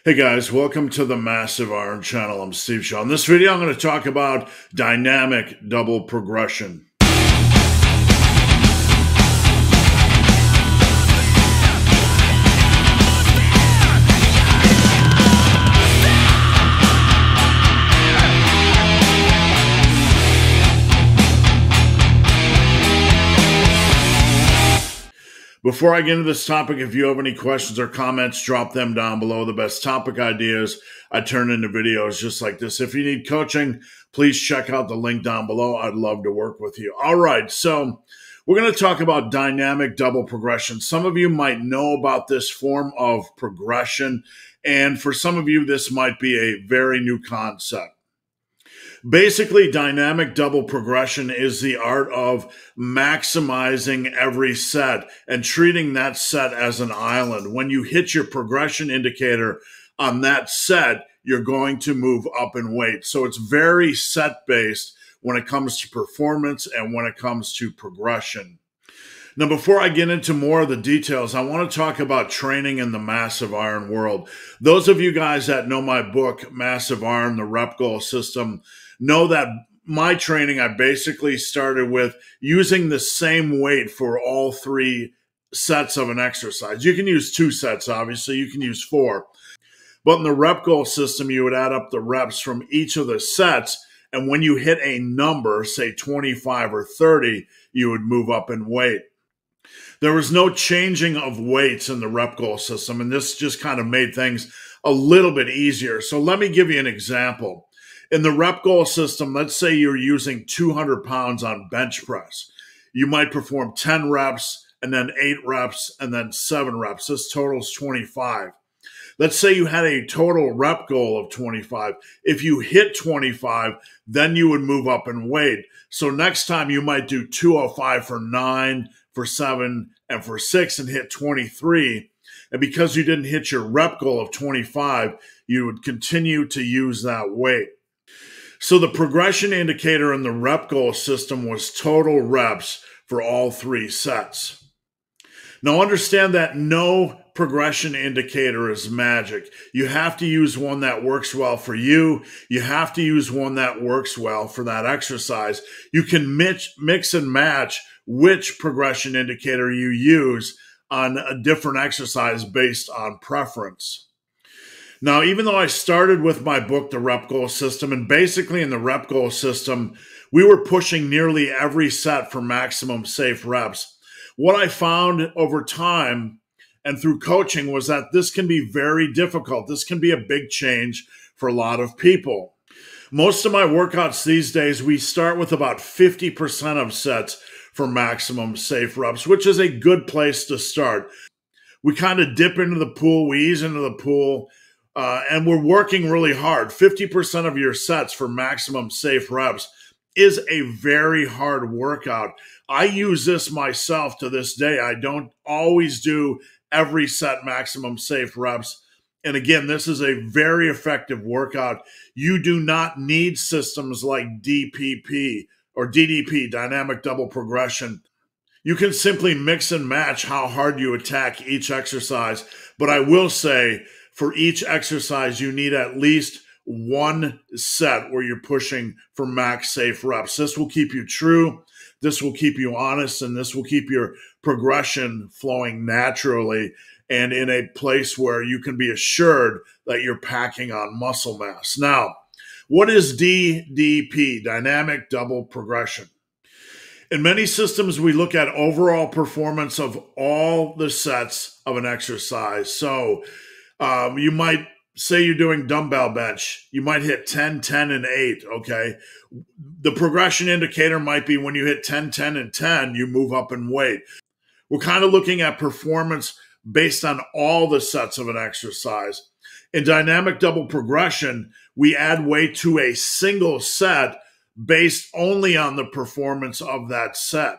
Hey guys, welcome to the Massive Iron Channel. I'm Steve Shaw. In this video, I'm going to talk about dynamic double progression. Before I get into this topic, if you have any questions or comments, drop them down below. The best topic ideas I turn into videos just like this. If you need coaching, please check out the link down below. I'd love to work with you. All right, so we're going to talk about dynamic double progression. Some of you might know about this form of progression, and for some of you, this might be a very new concept. Basically, dynamic double progression is the art of maximizing every set and treating that set as an island. When you hit your progression indicator on that set, you're going to move up in weight. So it's very set-based when it comes to performance and when it comes to progression. Now, before I get into more of the details, I want to talk about training in the Massive Iron world. Those of you guys that know my book, Massive Iron, the Rep Goal System, know that my training, I basically started with using the same weight for all three sets of an exercise. You can use 2 sets, obviously. You can use 4. But in the Rep Goal System, you would add up the reps from each of the sets, and when you hit a number, say 25 or 30, you would move up in weight. There was no changing of weights in the Rep Goal System, and this just kind of made things a little bit easier. So let me give you an example. In the Rep Goal System, let's say you're using 200 pounds on bench press. You might perform 10 reps, and then 8 reps, and then 7 reps. This totals 25. Let's say you had a total rep goal of 25. If you hit 25, then you would move up in weight. So next time you might do 205 for 9, for 7, and for 6 and hit 23. And because you didn't hit your rep goal of 25, you would continue to use that weight. So the progression indicator in the Rep Goal System was total reps for all 3 sets. Now understand that no progression indicator is magic. You have to use one that works well for you. You have to use one that works well for that exercise. You can mix and match which progression indicator you use on a different exercise based on preference. Now, even though I started with my book, The Rep Goal System, and basically in the Rep Goal System, we were pushing nearly every set for maximum safe reps. What I found over time and through coaching was that this can be very difficult. This can be a big change for a lot of people. Most of my workouts these days, we start with about 50% of sets for maximum safe reps, which is a good place to start. We kind of dip into the pool, we ease into the pool, and we're working really hard. 50% of your sets for maximum safe reps is a very hard workout. I use this myself to this day. I don't always do every set maximum safe reps. And again, this is a very effective workout. You do not need systems like DPP or DDP, dynamic double progression. You can simply mix and match how hard you attack each exercise. But I will say, for each exercise, you need at least 1 set where you're pushing for max safe reps. This will keep you true, this will keep you honest, and this will keep your progression flowing naturally and in a place where you can be assured that you're packing on muscle mass. Now, what is DDP, dynamic double progression? In many systems, we look at overall performance of all the sets of an exercise. So you might say you're doing dumbbell bench. You might hit 10, 10, and 8, okay? The progression indicator might be when you hit 10, 10, and 10, you move up in weight. We're kind of looking at performance based on all the sets of an exercise. In dynamic double progression, we add weight to a single set based only on the performance of that set.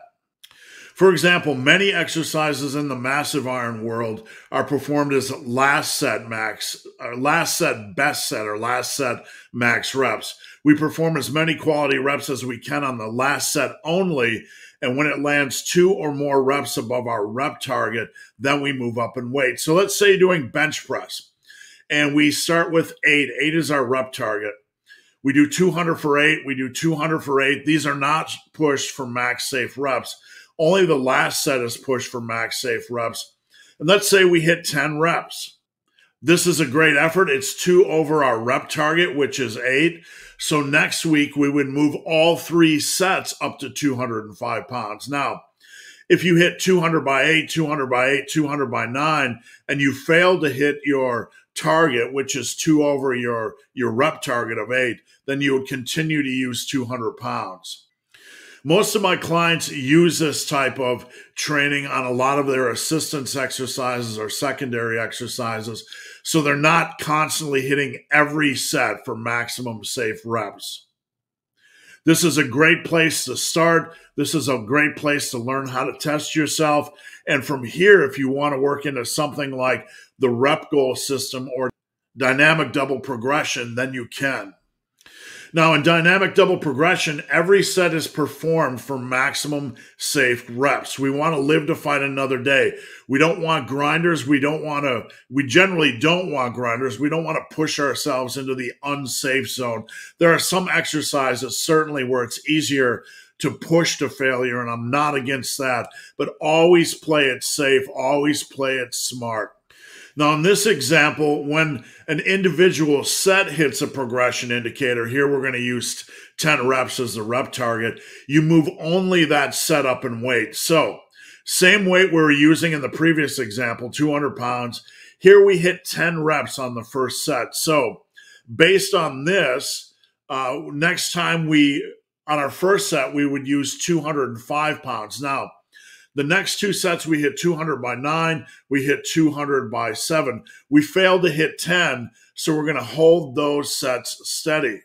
For example, many exercises in the Massive Iron world are performed as last set max, or last set best set, or last set max reps. We perform as many quality reps as we can on the last set only, and when it lands 2 or more reps above our rep target, then we move up in weight. So let's say you're doing bench press. and we start with 8. 8 is our rep target. We do 200 for 8. We do 200 for 8. These are not pushed for max safe reps. Only the last set is pushed for max safe reps. And let's say we hit 10 reps. This is a great effort. It's 2 over our rep target, which is 8. So next week, we would move all 3 sets up to 205 pounds. Now, if you hit 200 by 8, 200 by 8, 200 by 9, and you fail to hit your target, which is 2 over your rep target of 8, then you would continue to use 200 pounds. Most of my clients use this type of training on a lot of their assistance exercises or secondary exercises, so they're not constantly hitting every set for maximum safe reps. This is a great place to start. This is a great place to learn how to test yourself. And from here, if you want to work into something like the rep goal system or dynamic double progression, then you can. Now, in dynamic double progression, every set is performed for maximum safe reps. We want to live to fight another day. We don't want grinders. We generally don't want grinders. We don't want to push ourselves into the unsafe zone. There are some exercises, certainly, where it's easier to push to failure, and I'm not against that. But always play it safe. Always play it smart. Now, in this example, when an individual set hits a progression indicator, here we're going to use 10 reps as the rep target, you move only that set up in weight. So, same weight we were using in the previous example, 200 pounds. Here we hit 10 reps on the first set. So, based on this, next time on our first set, we would use 205 pounds. Now, the next 2 sets, we hit 200 by 9. We hit 200 by 7. We failed to hit 10, so we're going to hold those sets steady.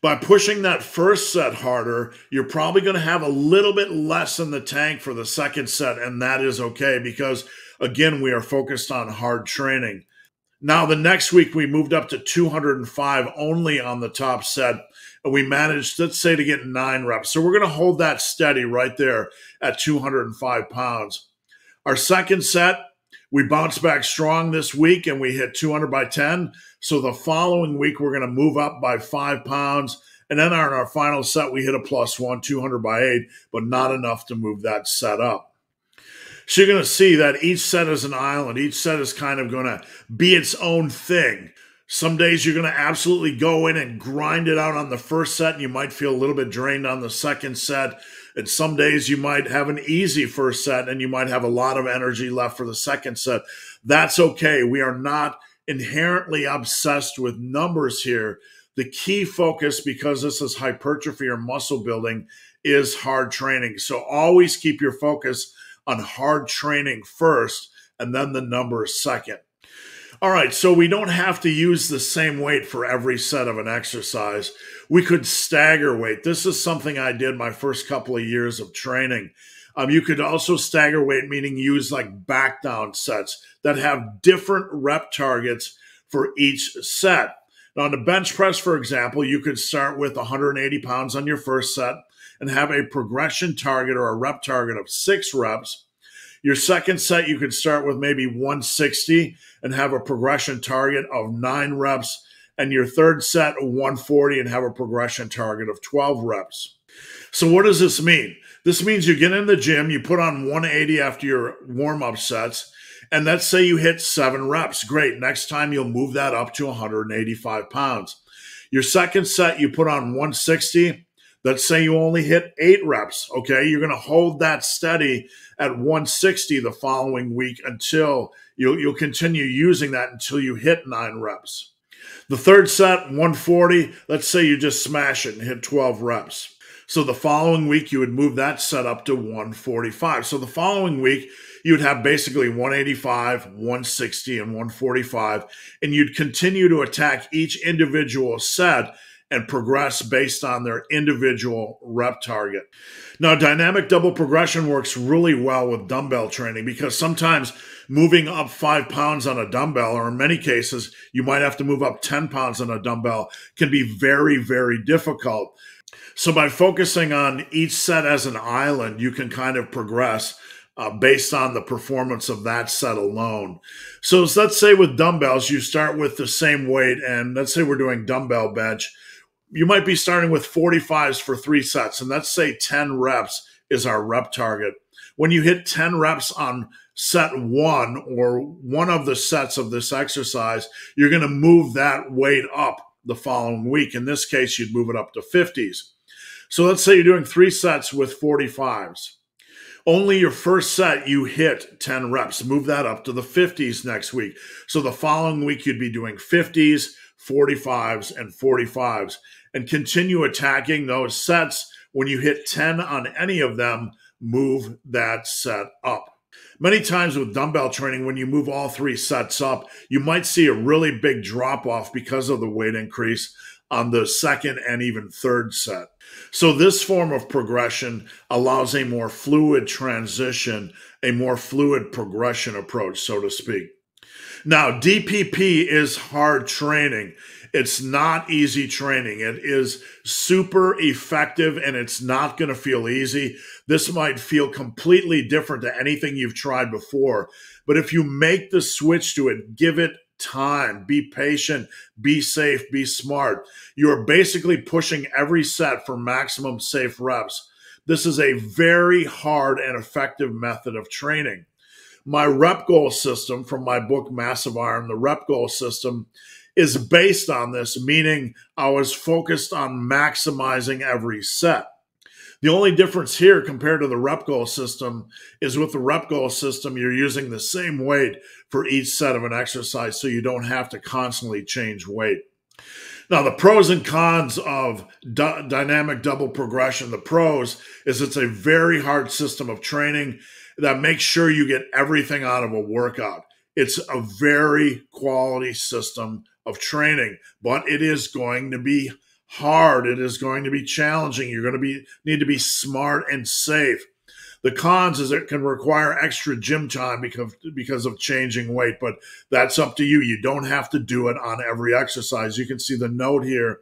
By pushing that first set harder, you're probably going to have a little bit less in the tank for the second set, and that is okay because, again, we are focused on hard training. Now, the next week, we moved up to 205 only on the top set, and we managed, let's say, to get 9 reps. So we're going to hold that steady right there at 205 pounds. Our second set, we bounced back strong this week, and we hit 200 by 10. So the following week, we're going to move up by 5 pounds. And then on our final set, we hit a +1, 200 by 8, but not enough to move that set up. So you're going to see that each set is an island. Each set is kind of going to be its own thing. Some days you're going to absolutely go in and grind it out on the first set, and you might feel a little bit drained on the second set. And some days you might have an easy first set, and you might have a lot of energy left for the second set. That's okay. We are not inherently obsessed with numbers here. The key focus, because this is hypertrophy or muscle building, is hard training. So always keep your focus on hard training first, and then the numbers second. All right, so we don't have to use the same weight for every set of an exercise. We could stagger weight. This is something I did my first couple of years of training. You could also stagger weight, meaning use like back down sets that have different rep targets for each set. Now, on the bench press, for example, you could start with 180 pounds on your first set and have a progression target or a rep target of 6 reps. Your second set, you could start with maybe 160 and have a progression target of 9 reps. And your third set, 140, and have a progression target of 12 reps. So what does this mean? This means you get in the gym, you put on 180 after your warm-up sets, and let's say you hit 7 reps. Great. Next time, you'll move that up to 185 pounds. Your second set, you put on 160. Let's say you only hit 8 reps, okay? You're going to hold that steady at 160 the following week until you'll continue using that until you hit 9 reps. The third set, 140, let's say you just smash it and hit 12 reps. So the following week, you would move that set up to 145. So the following week, you would have basically 185, 160, and 145, and you'd continue to attack each individual set and progress based on their individual rep target. Now, dynamic double progression works really well with dumbbell training because sometimes moving up 5 pounds on a dumbbell, or in many cases, you might have to move up 10 pounds on a dumbbell, can be very, very difficult. So by focusing on each set as an island, you can kind of progress based on the performance of that set alone. So let's say with dumbbells, you start with the same weight, and let's say we're doing dumbbell bench. You might be starting with 45s for 3 sets, and let's say 10 reps is our rep target. When you hit 10 reps on set 1 or one of the sets of this exercise, you're going to move that weight up the following week. In this case, you'd move it up to 50s. So let's say you're doing 3 sets with 45s. Only your first set, you hit 10 reps. Move that up to the 50s next week. So the following week, you'd be doing 50s, 45s, and 45s. And continue attacking those sets. When you hit 10 on any of them, move that set up. Many times with dumbbell training, when you move all 3 sets up, you might see a really big drop-off because of the weight increase on the second and even third set. So this form of progression allows a more fluid transition, a more fluid progression approach, so to speak. Now, DPP is hard training. It's not easy training. It is super effective, and it's not going to feel easy. This might feel completely different to anything you've tried before. But if you make the switch to it, give it time, be patient, be safe, be smart. You're basically pushing every set for maximum safe reps. This is a very hard and effective method of training. My rep goal system from my book, Massive Iron, the rep goal system is based on this, meaning I was focused on maximizing every set. The only difference here compared to the rep goal system is with the rep goal system, you're using the same weight for each set of an exercise, so you don't have to constantly change weight. Now, the pros and cons of dynamic double progression, the pros is it's a very hard system of training that makes sure you get everything out of a workout. It's a very quality system of training, but it is going to be hard. It is going to be challenging. You're going to need to be smart and safe. The cons is it can require extra gym time because of changing weight, but that's up to you. You don't have to do it on every exercise. You can see the note here.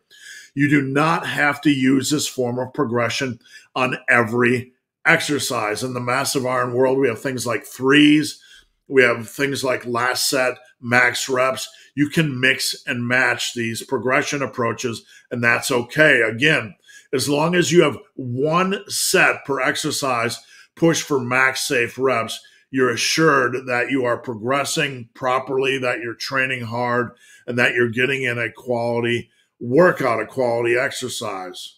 You do not have to use this form of progression on every exercise. In the Massive Iron world, we have things like threes. We have things like last set, max reps. You can mix and match these progression approaches, and that's okay. Again, as long as you have 1 set per exercise, push for max safe reps, you're assured that you are progressing properly, that you're training hard, and that you're getting in a quality workout, a quality exercise.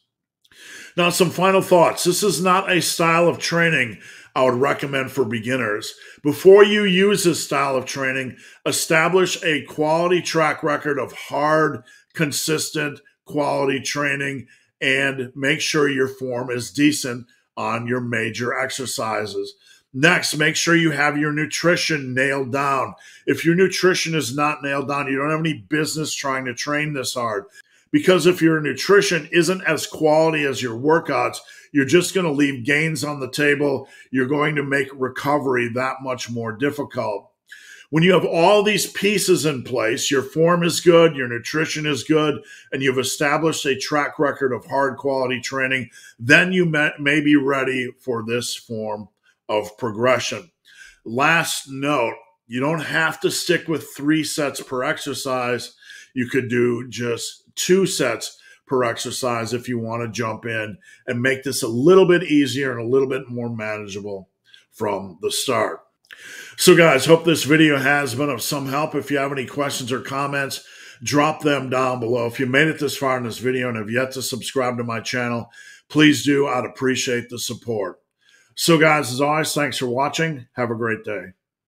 Now, some final thoughts. This is not a style of training I would recommend for beginners. Before you use this style of training, establish a quality track record of hard, consistent, quality training, and make sure your form is decent on your major exercises. Next, make sure you have your nutrition nailed down. If your nutrition is not nailed down, you don't have any business trying to train this hard. Because if your nutrition isn't as quality as your workouts, you're just going to leave gains on the table. You're going to make recovery that much more difficult. When you have all these pieces in place, your form is good, your nutrition is good, and you've established a track record of hard quality training, then you may be ready for this form of progression. Last note, you don't have to stick with 3 sets per exercise. You could do just 2 sets per exercise if you want to jump in and make this a little bit easier and a little bit more manageable from the start. So guys, hope this video has been of some help. If you have any questions or comments, drop them down below. If you made it this far in this video and have yet to subscribe to my channel, please do. I'd appreciate the support. So guys, as always, thanks for watching. Have a great day.